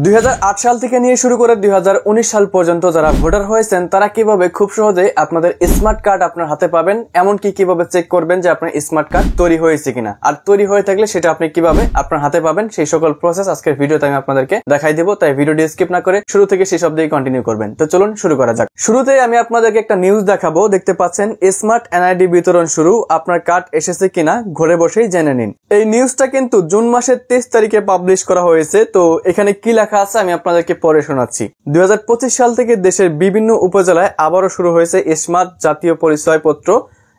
2008 সাল থেকে নিয়ে শুরু করে 2019 সাল পর্যন্ত যারা ভোটার হয়েছেন তারা কিভাবে খুব সহজে আপনাদের স্মার্ট কার্ড আপনার হাতে পাবেন, এমনকি কিভাবে চেক করবেন যে আপনার স্মার্ট কার্ড তৈরি হয়েছে কিনা, আর তৈরি হয়ে থাকলে সেটা আপনি কিভাবে আপনার হাতে পাবেন, সেই সকল প্রসেস আজকের ভিডিওতে আমি আপনাদেরকে দেখাই দেব। তাই ভিডিওটি স্কিপ না করে শুরু থেকে শেষ অবধি কন্টিনিউ করবেন। তো চলুন শুরু করা যাক। শুরুতেই আমি আপনাদেরকে একটা নিউজ দেখাবো। দেখতে পাচ্ছেন স্মার্ট এনআইডি বিতরণ শুরু, আপনার কার্ড এসেছে কিনা ঘরে বসেই জেনে নিন। এই নিউজটা কিন্তু জুন মাসের 23 তারিখে পাবলিশ করা হয়েছে। তো এখানে কি লেখা আছে আমি আপনাদেরকে পরে শোনাচ্ছি। 2025 সাল থেকে দেশের বিভিন্ন উপজেলায় আবারও শুরু হয়েছে স্মার্ট জাতীয় পরিচয়পত্র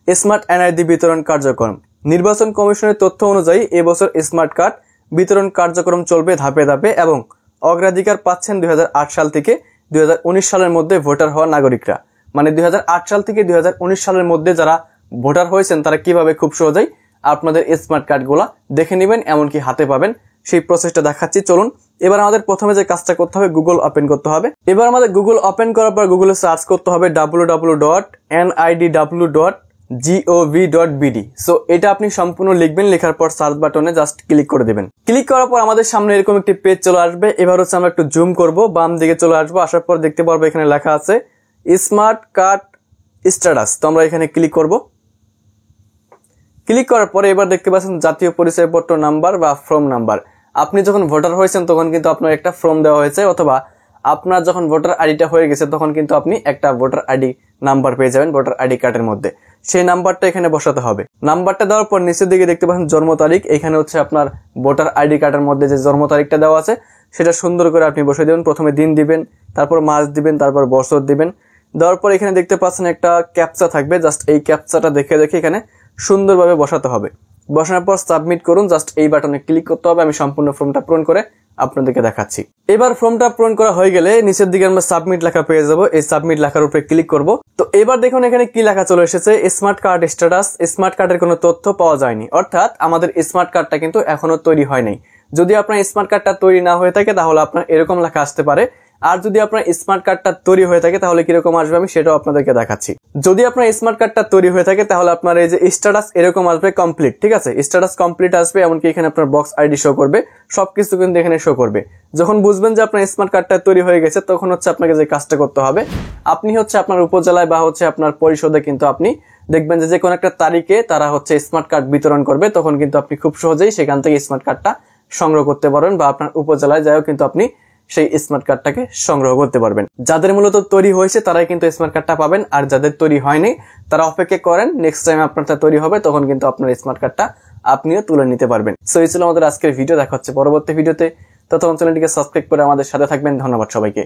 স্মার্ট এনআইডি বিতরণ কার্যক্রম। নির্বাচন কমিশনের তথ্য অনুযায়ী এবছর স্মার্ট কার্ড বিতরণ কার্যক্রম চলবে ধাপে ধাপে এবং অগ্রাধিকার পাচ্ছেন 2008 সাল থেকে 2019 সালের মধ্যে ভোটার হওয়া নাগরিকরা। মানে 2008 সাল থেকে 2019 সালের মধ্যে যারা ভোটার হয়েছেন তারা কিভাবে খুব সহজেই আপনাদের স্মার্ট কার্ডগুলা দেখে নেবেন, এমনকি হাতে পাবেন, সেই প্রসেসটা দেখাচ্ছি। চলুন এবার আমাদের প্রথমে যে কাজটা করতে হবে, গুগল ওপেন করতে হবে। এবার আমাদের গুগল ওপেন করার পর গুগলে সার্চ করতে হবে www.nidw.gov.bd। সো এটা আপনি সম্পূর্ণ লিখবেন, লেখার পর সার্চ বাটনে জাস্ট ক্লিক করে দেবেন। ক্লিক করার পর আমাদের সামনে এরকম একটি পেজ চলে আসবে। এবার হচ্ছে আমরা একটু জুম করব, বাম দিকে চলে আসবো। আসার পর দেখতে পারবো এখানে লেখা আছে স্মার্ট কার্ড স্ট্যাটাস। তো আমরা এখানে ক্লিক করব। ক্লিক করার পরে এবার দেখতে পাচ্ছেন জাতীয় পরিচয়পত্র নাম্বার বা ফর্ম নাম্বার। আপনি যখন ভোটার হয়েছেন তখন কিন্তু আপনার একটা ফর্ম দেওয়া হয়েছে, অথবা আপনার যখন ভোটার আইডিটা হয়ে গেছে তখন কিন্তু আপনি একটা ভোটার আইডি নাম্বার পেয়ে যাবেন ভোটার আইডি কার্ডের মধ্যে। সেই নাম্বারটা এখানে বসাতে হবে। নাম্বারটা দেওয়ার পর নিচের দিকে দেখতে পাচ্ছেন জন্ম তারিখ। এখানে হচ্ছে আপনার ভোটার আইডি কার্ডের মধ্যে যে জন্ম তারিখটা দেওয়া আছে সেটা সুন্দর করে আপনি বসে দেবেন। প্রথমে দিন দিবেন, তারপর মাস দিবেন, তারপর বছর দিবেন। দেওয়ার পর এখানে দেখতে পাচ্ছেন একটা ক্যাপচা থাকবে, জাস্ট এই ক্যাপচাটা দেখে দেখে এখানে সুন্দরভাবে বসাতে হবে। বসানোর পর সাবমিট করুন, জাস্ট এই বাটনে ক্লিক করতে হবে। আমি সম্পূর্ণ ফর্মটা পূরণ করে আপনাদেরকে দেখাচ্ছি। এবার ফর্মটা পূরণ করা হয়ে গেলে নিচের দিকে আমরা সাবমিট লেখা পেয়ে যাবো। এই সাবমিট লেখার উপরে ক্লিক করব। তো এবার দেখুন এখানে কি লেখা চলে এসেছে, স্মার্ট কার্ড স্ট্যাটাস। স্মার্ট কার্ডের কোনো তথ্য পাওয়া যায়নি, অর্থাৎ আমাদের স্মার্ট কার্ডটা কিন্তু এখনো তৈরি হয় নাই। যদি আপনার স্মার্ট কার্ডটা তৈরি না হয়ে থাকে তাহলে আপনার এরকম লেখা আসতে পারে। আর যদি আপনার স্মার্ট কার্ডটা তৈরি হয়ে থাকে তাহলে কিরকম আসবে আমি সেটাও আপনাদেরকে দেখাচ্ছি। যদি আপনার স্মার্ট কার্ডটা তৈরি হয়ে থাকে তাহলে আপনার এই যে স্ট্যাটাস এরকম আসবে কমপ্লিট, ঠিক আছে? স্ট্যাটাস কমপ্লিট আসবে, এমনকি এখানে আপনার বক্স আইডি শো করবে, সবকিছু কিন্তু এখানে শো করবে। যখন বুঝবেন যে আপনার স্মার্ট কার্ডটা তৈরি হয়ে গেছে তখন হচ্ছে আপনাকে যে কাজটা করতে হবে, আপনি হচ্ছে আপনার উপজেলায় বা হচ্ছে আপনার পরিষদে কিন্তু আপনি দেখবেন যে কোনো একটা তারিখে তারা হচ্ছে স্মার্ট কার্ড বিতরণ করবে। তখন কিন্তু আপনি খুব সহজেই সেখান থেকে স্মার্ট কার্ডটা সংগ্রহ করতে পারবেন, বা আপনার উপজেলায় যাও কিন্তু আপনি সেই স্মার্ট কার্ডটাকে সংগ্রহ করতে পারবেন। যাদের মূলত তৈরি হয়েছে তারাই কিন্তু স্মার্ট কার্ডটা পাবেন, আর যাদের তৈরি হয়নি তারা অপেক্ষা করেন, নেক্সট টাইম আপনারটা তৈরি হবে তখন কিন্তু আপনার স্মার্ট কার্ডটা আপনিও তুলে নিতে পারবেন। সো এই ছিল আমাদের আজকের ভিডিও। দেখা হচ্ছে পরবর্তী ভিডিওতে। ততক্ষণ চ্যানেলটিকে সাবস্ক্রাইব করে আমাদের সাথে থাকবেন। ধন্যবাদ সবাইকে।